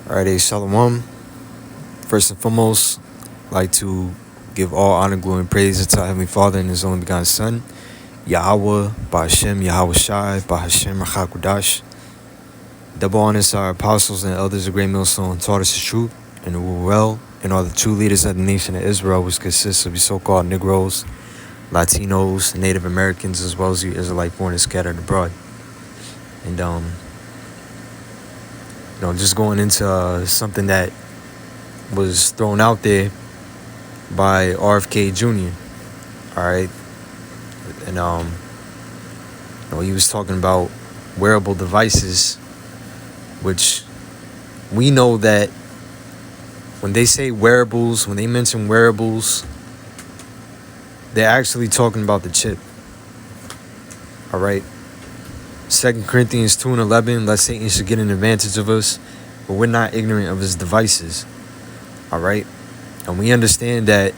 Alright, Shalom. First and foremost, I'd like to give all honor, glory, and praise to our Heavenly Father and His only begotten Son, Yahweh, Ba'Hashem, Yahweh Shai, Ba'Hashem, Rachakudash. Double honors to our apostles and elders of Great Millstone taught us the truth and the rule well, and are the true leaders of the nation of Israel, which consists of the so-called Negroes, Latinos, Native Americans, as well as the Israelite foreigners scattered abroad. And just going into something that was thrown out there by RFK Jr. All right, and he was talking about wearable devices, which we know that when they say wearables, when they mention wearables, they're actually talking about the chip. All right. 2 Corinthians 2:11, lest Satan should get an advantage of us, but we're not ignorant of his devices. All right? And we understand that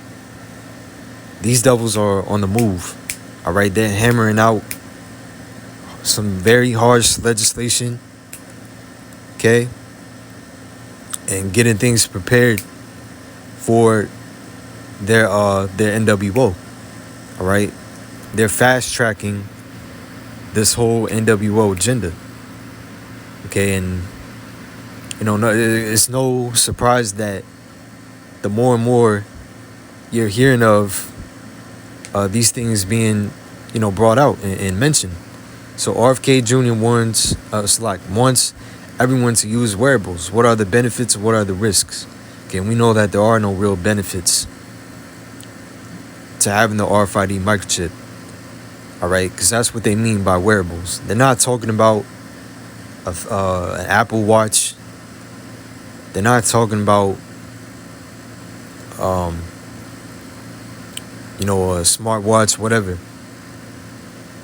these devils are on the move. All right? They're hammering out some very harsh legislation. Okay? And getting things prepared for their NWO. All right? They're fast tracking this whole NWO agenda. Okay, and it's no surprise that the more and more you're hearing of these things being brought out and mentioned. So RFK Jr. wants everyone to use wearables. What are the benefits? What are the risks? Okay, and we know that there are no real benefits to having the RFID microchip. All right, because that's what they mean by wearables. They're not talking about an Apple Watch. They're not talking about, a smartwatch, whatever.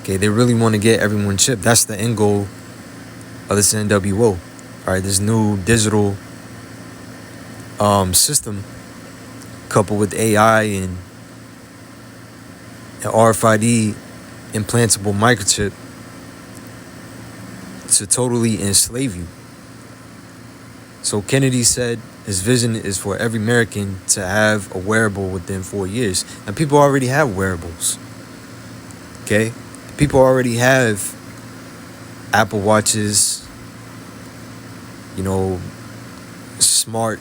Okay, they really want to get everyone chipped. That's the end goal of this NWO. All right, this new digital system coupled with AI and RFID implantable microchip to totally enslave you. So Kennedy said his vision is for every American to have a wearable within 4 years. And people already have wearables. Okay? People already have Apple Watches, smart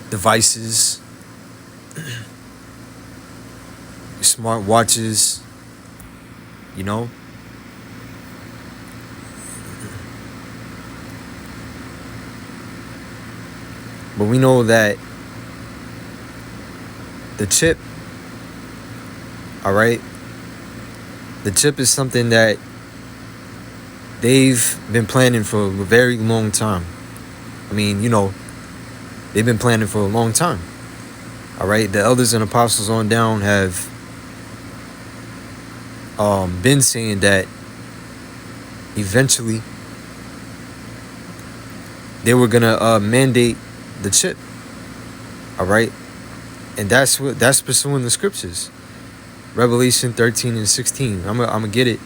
devices, smart watches. But we know that the chip, all right, the chip is something that they've been planning for a very long time. I mean, they've been planning for a long time. All right, the elders and apostles on down have been saying that eventually they were gonna mandate the chip. All right, and that's pursuing the scriptures. Revelation 13 and 16. I'm gonna get it.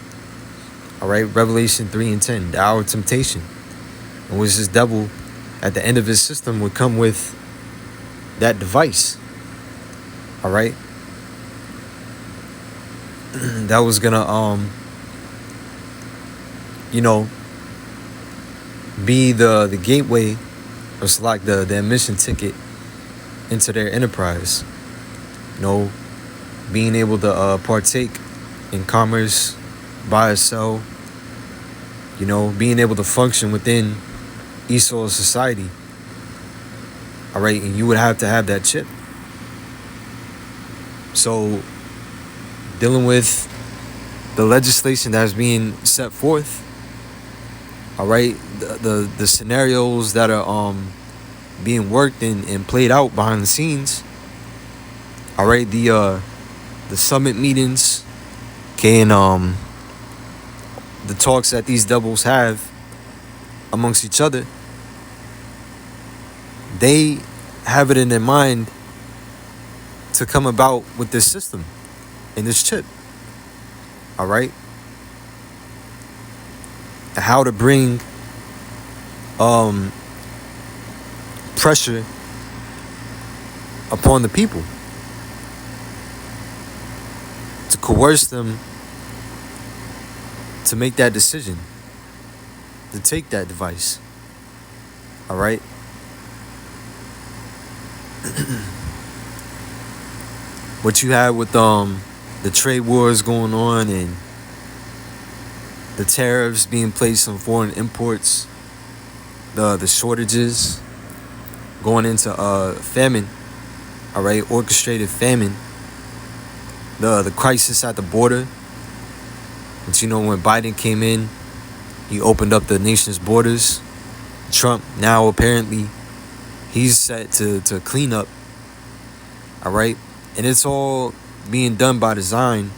All right, Revelation 3 and 10. The hour of temptation, in which this devil, at the end of his system, would come with that device. All right. That was gonna be the gateway, or it's like the admission ticket into their enterprise. Being able to partake in commerce, buy or sell, being able to function within Esau's society. All right, and you would have to have that chip. So dealing with the legislation that's being set forth, all right, the scenarios that are being worked and played out behind the scenes, all right, the summit meetings, okay, and the talks that these devils have amongst each other, they have it in their mind to come about with this system and this chip. All right, how to bring pressure upon the people to coerce them to make that decision, to take that device. All right? What you had with the trade wars going on and the tariffs being placed on foreign imports, the shortages going into famine, all right, orchestrated famine, the crisis at the border. But you know, when Biden came in, he opened up the nation's borders. Trump now apparently he's set to clean up, all right, and it's all being done by design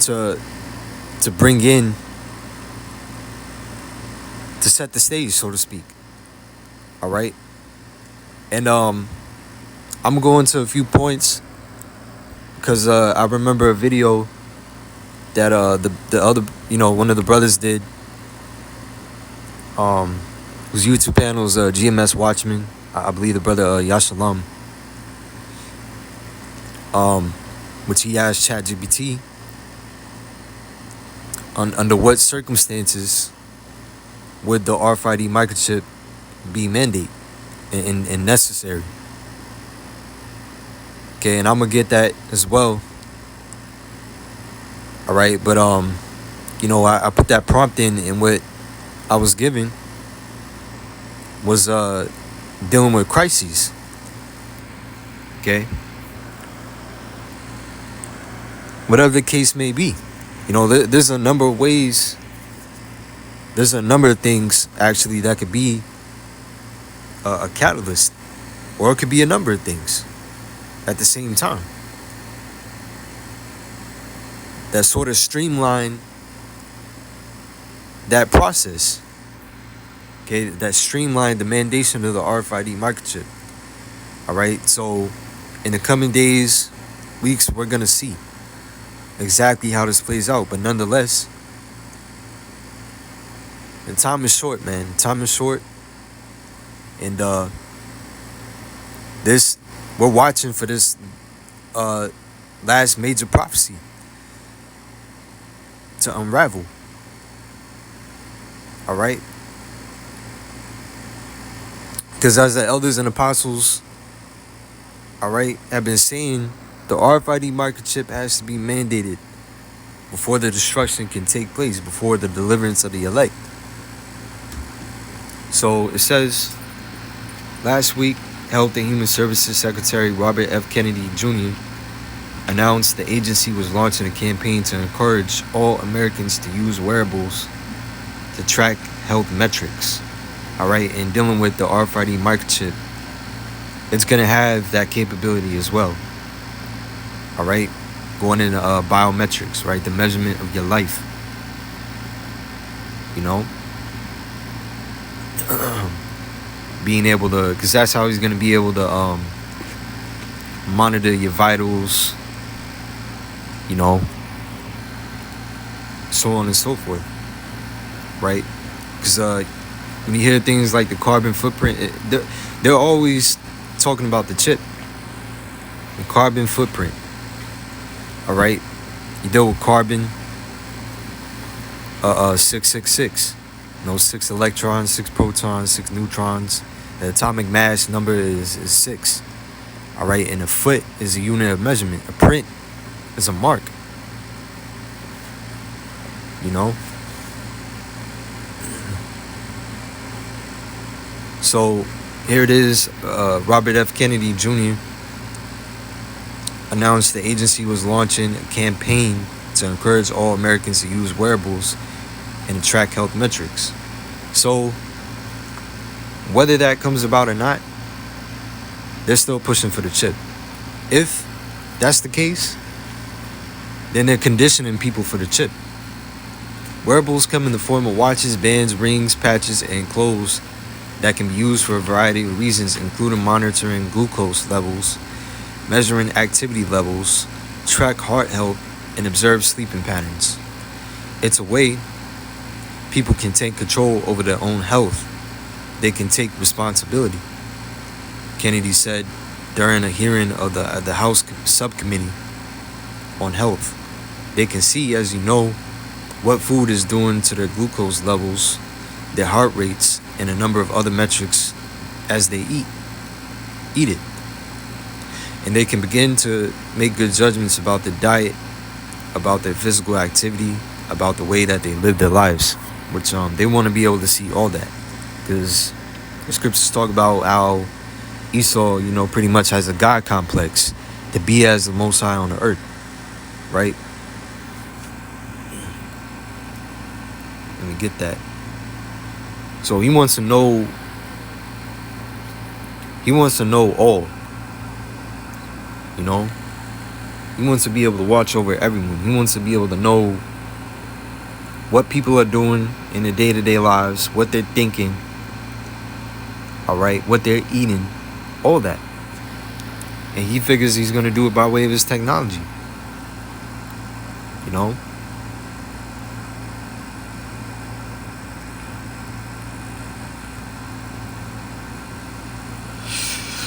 to bring in, to set the stage, so to speak. All right. And I'm gonna go into a few points because I remember a video that the other, one of the brothers did. Whose YouTube panel is GMS Watchman. I believe the brother Yashalam. Which he asked ChatGPT under what circumstances would the RFID microchip be mandate and necessary. Okay, and I'm gonna get that as well. All right, but I put that prompt in, and what I was given was dealing with crises. Okay, whatever the case may be, there's a number of ways. There's a number of things actually that could be a catalyst, or it could be a number of things at the same time that sort of streamline that process. Okay, that streamline the mandation of the RFID microchip. All right, so in the coming days, weeks, we're gonna see exactly how this plays out. But nonetheless, and time is short, man. Time is short, and we're watching for this last major prophecy to unravel. All right, because as the elders and apostles, all right, have been saying, the RFID microchip has to be mandated before the destruction can take place, before the deliverance of the elect. So it says, last week, Health and Human Services Secretary Robert F. Kennedy Jr. announced the agency was launching a campaign to encourage all Americans to use wearables to track health metrics. All right, and dealing with the RFID microchip, it's going to have that capability as well. All right, going into biometrics, right, the measurement of your life. Being able to, because that's how he's going to be able to monitor your vitals, so on and so forth, right? Because when you hear things like the carbon footprint, they're always talking about the chip, the carbon footprint. All right, you deal with carbon 666. 6 electrons, 6 protons, 6 neutrons. The atomic mass number is 6. All right, and a foot is a unit of measurement. A print is a mark. So here it is. Robert F. Kennedy Jr. announced the agency was launching a campaign to encourage all Americans to use wearables and to track health metrics. So whether that comes about or not, they're still pushing for the chip. If that's the case, then they're conditioning people for the chip. Wearables come in the form of watches, bands, rings, patches, and clothes that can be used for a variety of reasons, including monitoring glucose levels, measuring activity levels, track heart health, and observe sleeping patterns. It's a way people can take control over their own health. They can take responsibility. Kennedy said during a hearing of the House Subcommittee on Health, they can see, as you know, what food is doing to their glucose levels, their heart rates, and a number of other metrics as they eat it. And they can begin to make good judgments about their diet, about their physical activity, about the way that they live their lives, which they want to be able to see all that, because the scriptures talk about how Esau, pretty much has a God complex to be as the Most High on the earth, right? Let me get that. So he wants to know all, He wants to be able to watch over everyone. He wants to be able to know what people are doing in their day-to-day lives, what they're thinking, all right, what they're eating, all that. And he figures he's going to do it by way of his technology.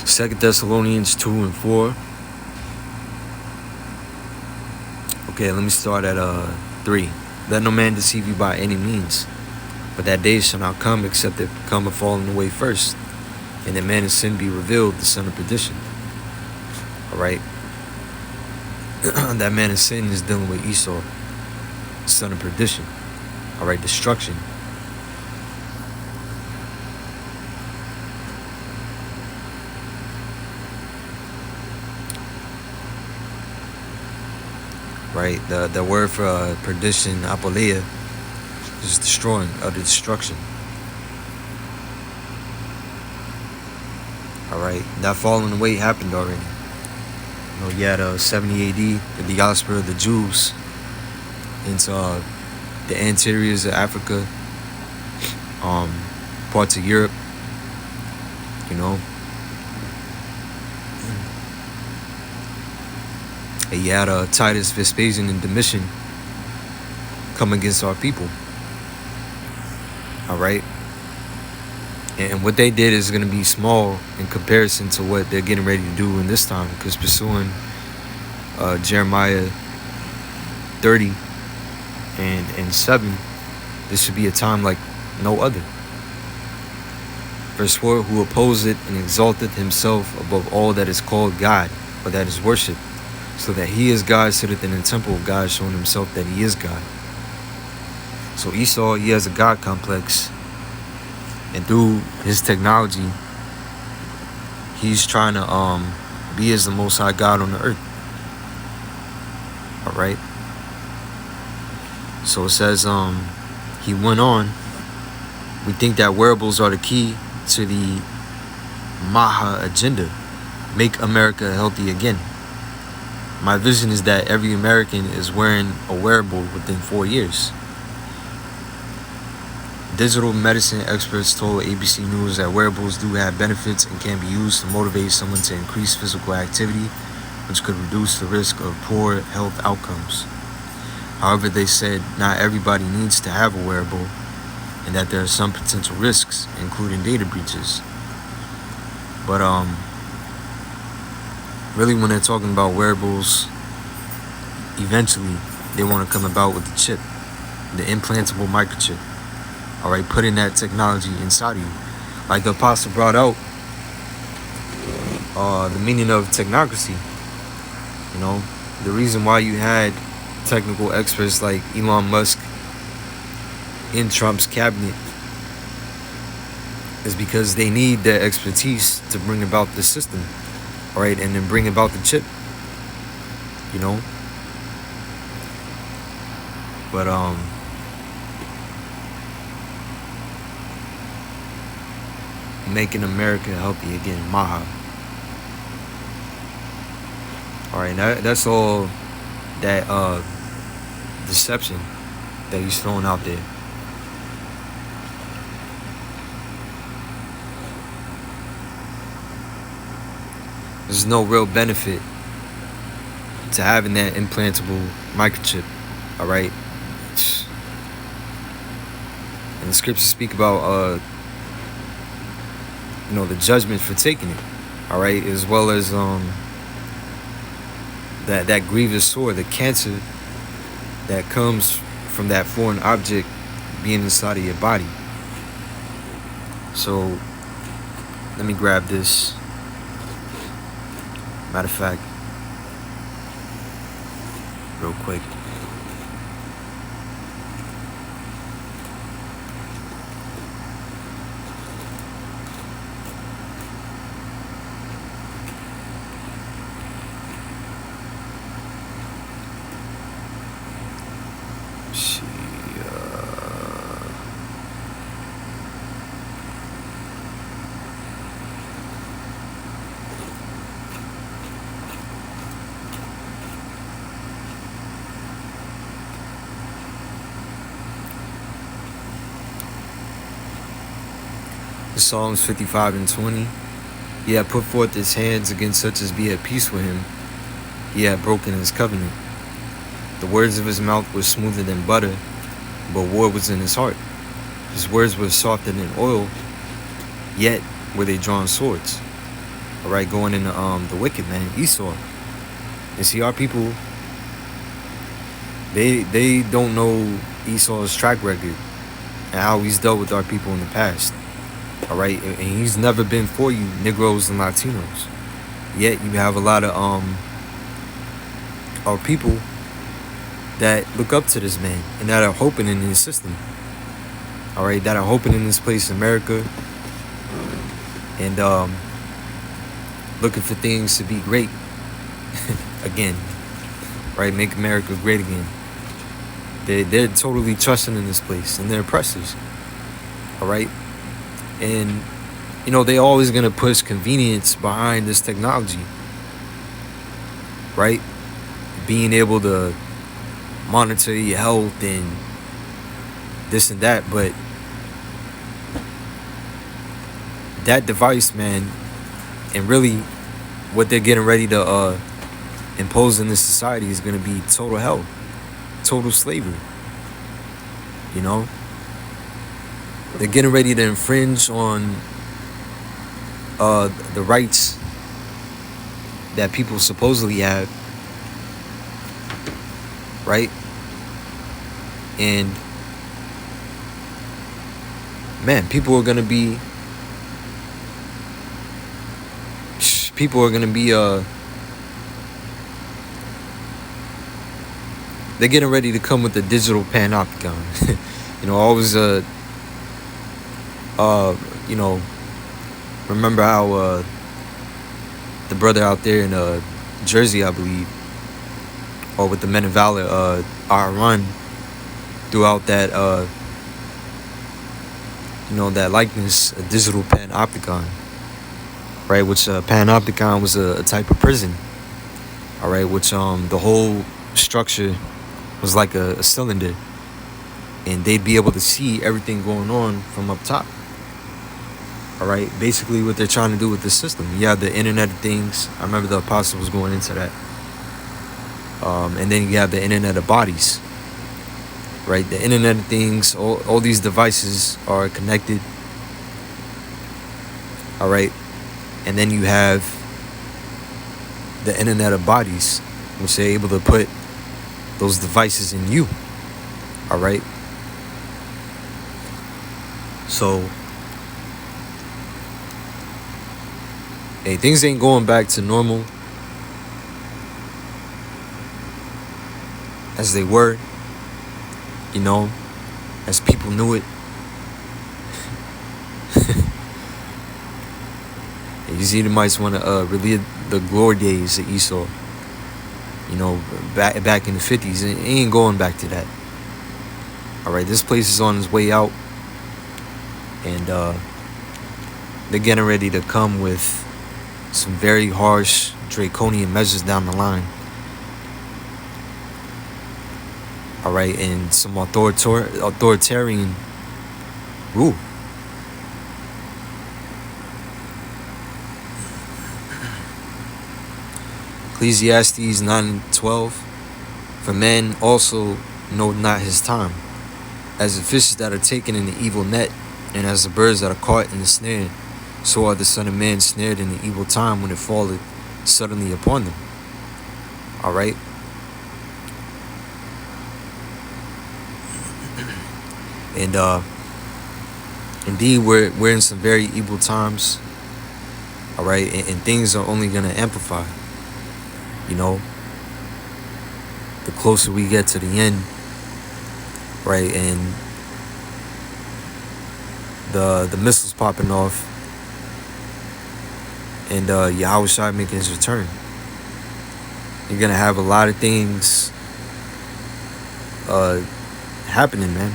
Second Thessalonians 2 and 4. Okay, let me start at 3. Let no man deceive you by any means, but that day shall not come except there come a falling away first, and that man of sin be revealed, the son of perdition. All right. That man of sin is dealing with Esau, son of perdition. All right, destruction. Right, the word for perdition, apoleia, is destroying, the destruction. All right, that falling away happened already. You had 70 AD, the diaspora of the Jews into the interiors of Africa, parts of Europe, And you had Titus, Vespasian, and Domitian come against our people. All right. And what they did is going to be small in comparison to what they're getting ready to do in this time, because pursuing Jeremiah 30 and 7, this should be a time like no other. Verse 4, who opposeth and exalteth himself above all that is called God, or that is worshipped, so that he is God, sitteth in the temple of God, showing himself that he is God. So Esau, he has a God complex. And through his technology, he's trying to be as the Most High God on the earth. All right. So it says, he went on. We think that wearables are the key to the Maha agenda. Make America healthy again. My vision is that every American is wearing a wearable within 4 years. Digital medicine experts told ABC News that wearables do have benefits and can be used to motivate someone to increase physical activity, which could reduce the risk of poor health outcomes. However, they said not everybody needs to have a wearable, and that there are some potential risks, including data breaches. But really, when they're talking about wearables, eventually they want to come about with the chip, the implantable microchip. All right, putting that technology inside of you. Like the apostle brought out the meaning of technocracy. The reason why you had technical experts like Elon Musk in Trump's cabinet is because they need their expertise to bring about the system, all right, and then bring about the chip, But making America healthy again, Maha. All right, that's all that deception that he's throwing out there. There's no real benefit to having that implantable microchip. All right. And the scriptures speak about the judgment for taking it, all right, as well as that grievous sore, the cancer that comes from that foreign object being inside of your body. So let me grab this. Matter of fact, real quick. Psalms 55:20. He had put forth his hands against such as be at peace with him. He had broken his covenant. The words of his mouth were smoother than butter, but war was in his heart. His words were softer than oil, yet were they drawn swords. All right, going into the wicked man, Esau. And see, our people, they don't know Esau's track record and how he's dealt with our people in the past. All right, and he's never been for you Negroes and Latinos. Yet you have a lot of our people that look up to this man and that are hoping in his system. All right, that are hoping in this place, America, and looking for things to be great again. Right, make America great again. They're totally trusting in this place, and they're oppressors. All right. And, they're always going to push convenience behind this technology, right? Being able to monitor your health and this and that. But that device, man, and really what they're getting ready to impose in this society is going to be total hell, total slavery, They're getting ready to infringe on the rights that people supposedly have, right? And man, people are gonna be they're getting ready to come with the digital panopticon. Always remember how the brother out there in Jersey, I believe, or with the Men of Valor, run throughout that that likeness, a digital panopticon, right? Which panopticon was a type of prison, all right, which the whole structure was like a cylinder, and they'd be able to see everything going on from up top. All right, basically what they're trying to do with this system. You have the Internet of Things. I remember the apostle was going into that. And then you have the Internet of Bodies, right? The Internet of Things, all these devices are connected. All right, and then you have the Internet of Bodies, which they're able to put those devices in you. All right. So, hey, things ain't going back to normal as they were, as people knew it. These Edomites want to relive the glory days of Esau, back in the 50s. It ain't going back to that. All right, this place is on its way out, and they're getting ready to come with some very harsh, draconian measures down the line. All right, and some authoritarian rule. Ecclesiastes 9:12. For man also know not his time, As the fishes that are taken in the evil net, and as the birds that are caught in the snare, so are the Son of Man snared in the evil time when it falleth suddenly upon them. All right. And indeed, we're in some very evil times. All right, and things are only gonna amplify. You know, the closer we get to the end, right, and the missiles popping off, and Yahushua making his return, you're gonna have a lot of things happening, man.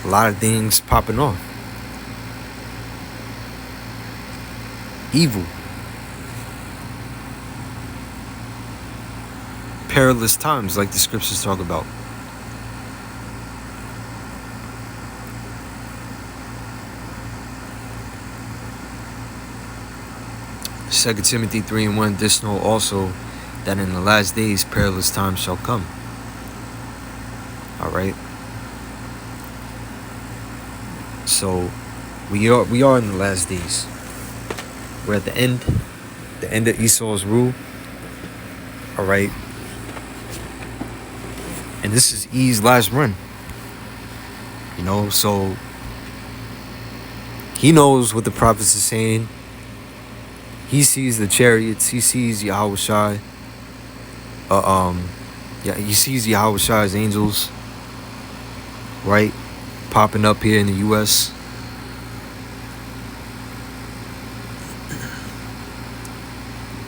A lot of things popping off. Evil. Perilous times, like the scriptures talk about. Second Timothy 3:1, this know also that in the last days perilous times shall come. All right. So we are in the last days. We're at the end of Esau's rule. All right. And this is E's last run. You know, so he knows what the prophets are saying. He sees the chariots. He sees Yahushua. He sees Yahushua's angels, right, popping up here in the U.S.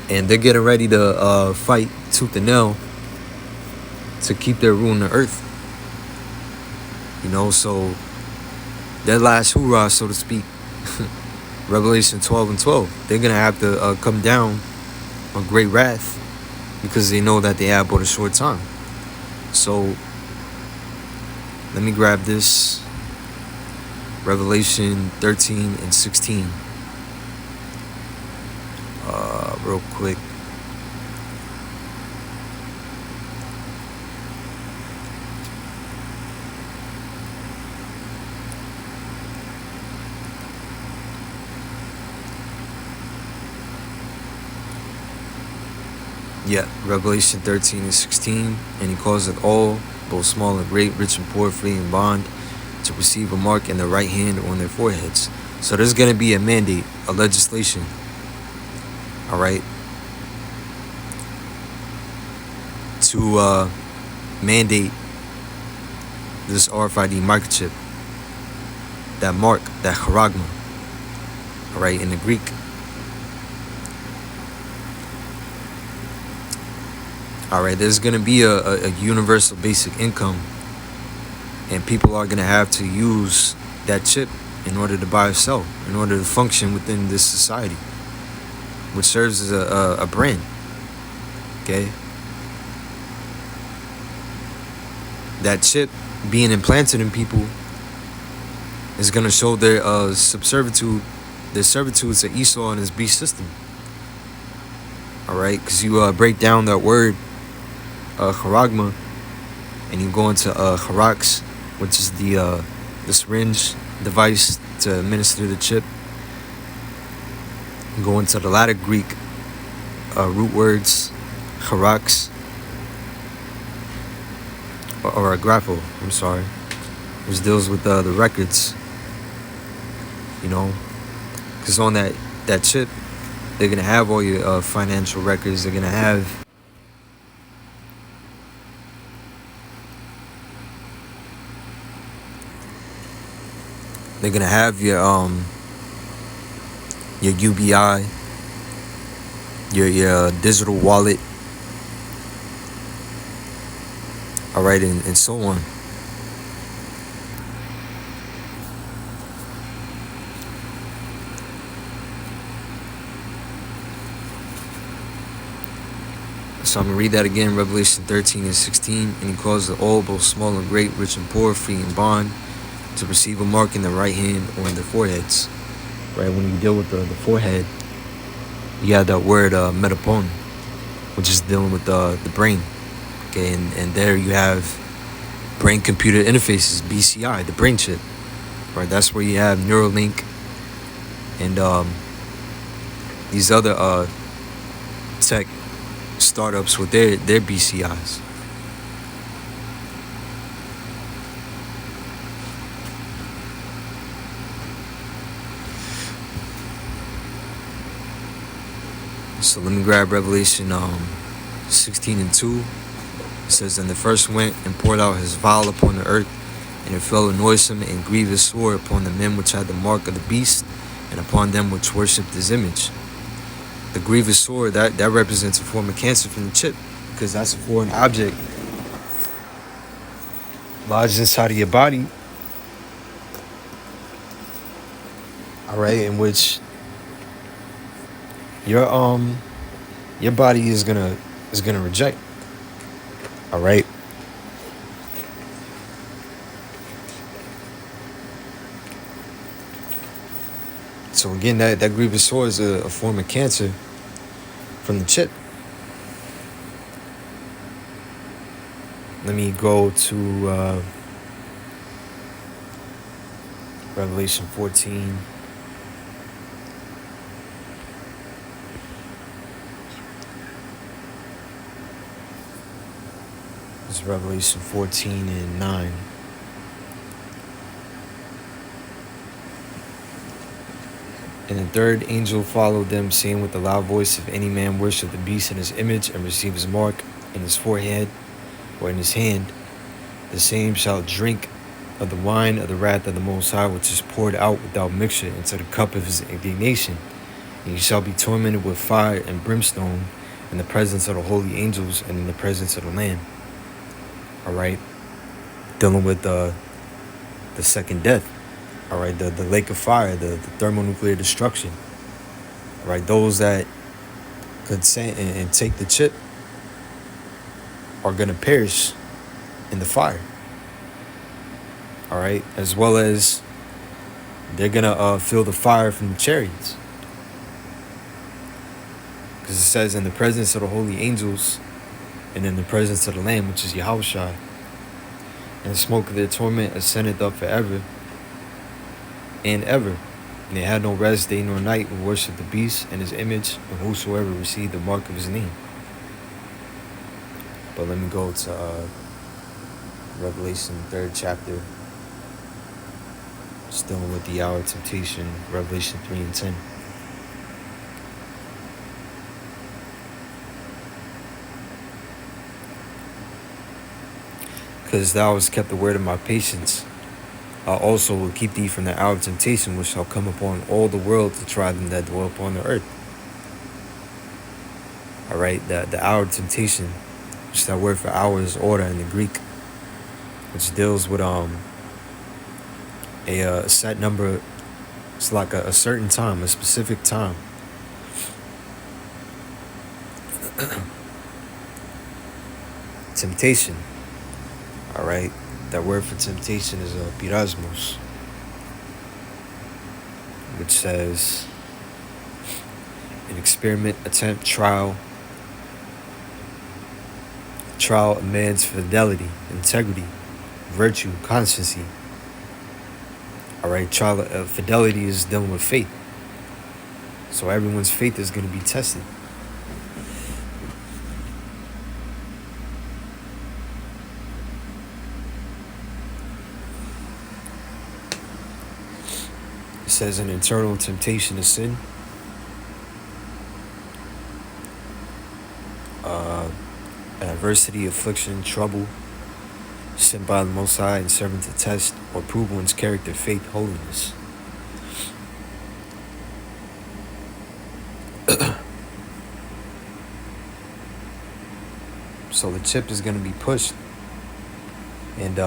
And they're getting ready to fight tooth and nail to keep their rule on the earth. You know, so their last hoorah, so to speak, Revelation 12:12, they're going to have to come down on great wrath because they know that they have but a short time. So let me grab this. Revelation 13:16. Real quick. Yeah, Revelation 13:16. And he calls it all, both small and great, rich and poor, free and bond, to receive a mark in the right hand or on their foreheads. So there's going to be a mandate, a legislation. All right. To mandate this RFID microchip. That mark, that charagma. All right, in the Greek. All right, there's going to be a universal basic income. And people are going to have to use that chip in order to buy or sell, in order to function within this society, which serves as a brand. Okay? That chip being implanted in people is going to show their servitude to Esau and his beast system. All right? Because you break down that word, charagma, and you go into charax, which is the syringe device to administer the chip. You go into the latter Greek root words, charax, or agrapho, I'm sorry, which deals with the records. You know, because on that chip, they're gonna have all your financial records. They're gonna have your UBI, your digital wallet, all right, and so on. So I'm going to read that again, Revelation 13:16. And he calls the all, both small and great, rich and poor, free and bond, to receive a mark in the right hand or in their foreheads. Right, when you deal with the forehead, you have that word metapon, which is dealing with the brain. Okay, and there you have brain computer interfaces, BCI, the brain chip, right? That's where you have Neuralink and these other tech startups with their BCIs. So let me grab Revelation 16:2. It says, "And the first went and poured out his vial upon the earth, and it fell a noisome and grievous sword upon the men which had the mark of the beast, and upon them which worshipped his image." The grievous sword, that represents a form of cancer from the chip, because that's a foreign object lodged inside of your body, all right, in which your body is gonna reject, all right. So again, that grievous sword is a form of cancer from the chip. Let me go to Revelation 14. It's Revelation 14:9. "And the third angel followed them, saying with a loud voice, If any man worship the beast in his image, and receive his mark in his forehead or in his hand, the same shall drink of the wine of the wrath of the Most High, which is poured out without mixture into the cup of his indignation. And he shall be tormented with fire and brimstone in the presence of the holy angels and in the presence of the Lamb." All right, dealing with the second death. All right, the lake of fire, the thermonuclear destruction. All right, those that consent and take the chip are going to perish in the fire. All right, as well as they're going to feel the fire from the chariots. Because it says, in the presence of the holy angels and in the presence of the Lamb, which is Yahushua, and the smoke of their torment ascendeth up forever and ever. And they had no rest day nor night, who worship the beast and his image, and whosoever received the mark of his name. But let me go to Revelation 3rd chapter. Still with the hour of temptation, Revelation 3:10. "Because thou hast kept the word of my patience, I also will keep thee from the hour of temptation, which shall come upon all the world to try them that dwell upon the earth." All right, the hour of temptation, which that word for hour is order in the Greek, which deals with a set number. It's like a certain time, a specific time. Temptation. All right, that word for temptation is pirasmos, which says an experiment, attempt, trial of man's fidelity, integrity, virtue, constancy. All right, trial of fidelity is dealing with faith. So everyone's faith is going to be tested. It says an internal temptation is sin. Adversity, affliction, trouble, sent by the Most High and serving to test or prove one's character, faith, holiness. So the chip is going to be pushed, and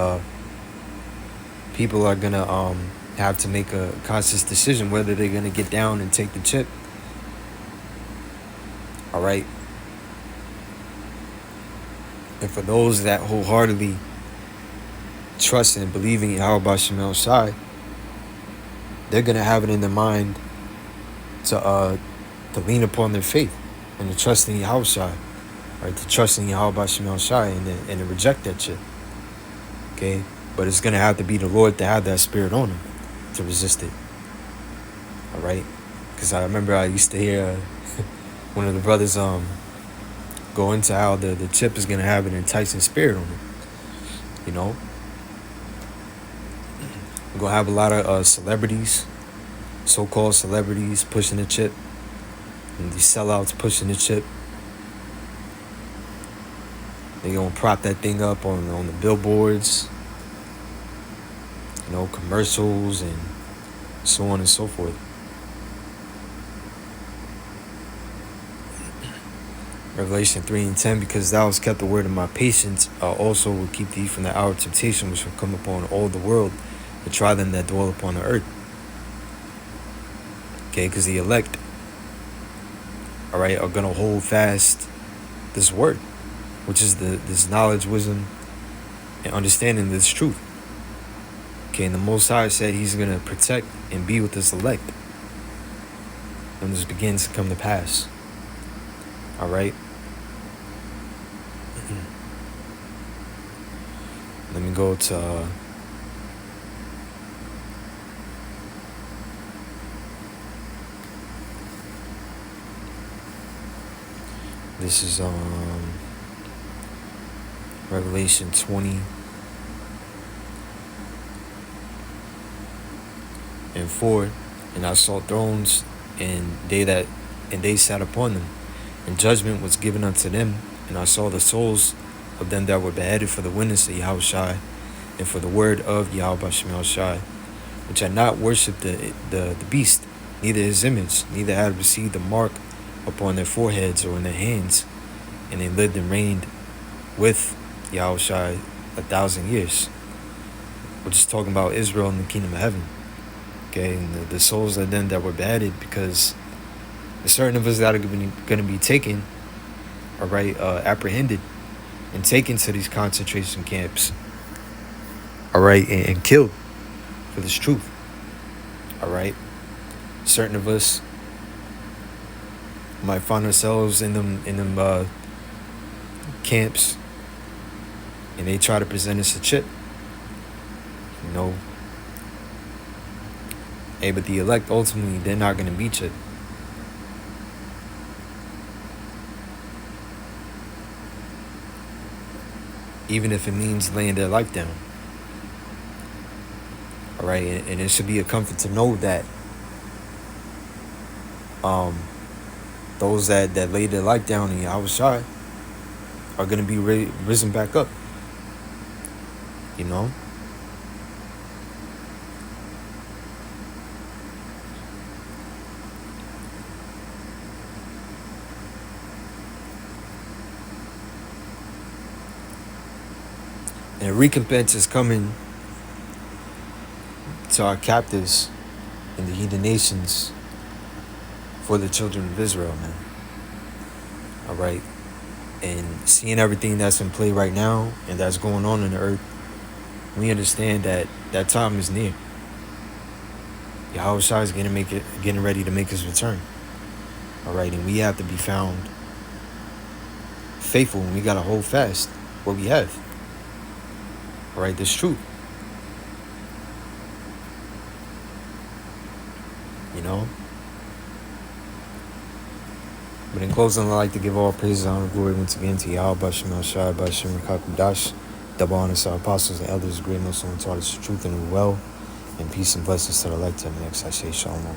people are going to have to make a conscious decision whether they're going to get down and take the chip. All right. And for those that wholeheartedly trust and believe in Yahweh Shemel Shai, they're going to have it in their mind to lean upon their faith and to trust in Yahweh Shai, right? To trust in Yahweh Shemel Shai and to reject that shit. Okay? But it's going to have to be the Lord to have that spirit on him to resist it. All right? Because I remember I used to hear one of the brothers go into how the chip is going to have an enticing spirit on it. You know? We're going to have a lot of celebrities, so-called celebrities, pushing the chip. And these sellouts pushing the chip. They're going to prop that thing up on the billboards. You know, commercials and so on and so forth. Revelation 3:10, because thou hast kept the word of my patience, I also will keep thee from the hour of temptation which will come upon all the world to try them that dwell upon the earth. Okay, because the elect, all right, are going to hold fast this word, which is this knowledge, wisdom, and understanding this truth. Okay, and the Most High said he's going to protect and be with this elect when this begins to come to pass. All right. Let me go to this is Revelation 20:4, and I saw thrones, and they sat upon them, and judgment was given unto them, and I saw the souls of them that were beheaded for the witness of Yahushua and for the word of Yahushua, which had not worshipped the beast, neither his image, neither had received the mark upon their foreheads or in their hands, and they lived and reigned with Yahushua 1,000 years, which is talking about Israel and the kingdom of heaven. Okay, and the souls of them that were beheaded, because there's certain of us that are going to be taken, all right, apprehended and taken to these concentration camps, all right, and killed for this truth, all right. Certain of us might find ourselves in them camps, and they try to present us a chip, you know. Hey, but the elect, ultimately, they're not going to be chipped. Even if it means laying their life down. All right, and it should be a comfort to know that those that lay their life down in Yahushua are going to be risen back up. You know? And recompense is coming to our captives in the heathen nations for the children of Israel, man. All right. And seeing everything that's in play right now and that's going on in the earth, we understand that that time is near. Yahushua is getting ready to make his return. All right. And we have to be found faithful, and we got to hold fast what we have. All right, this truth. You know? But in closing, I'd like to give all praises, honor, and glory once again to Yahweh, Bashem, Shai, Bashem, Kakudash, double honor to our apostles and elders, great most on taught us the truth and well, and peace and blessings to the elect and the next. I say shalom.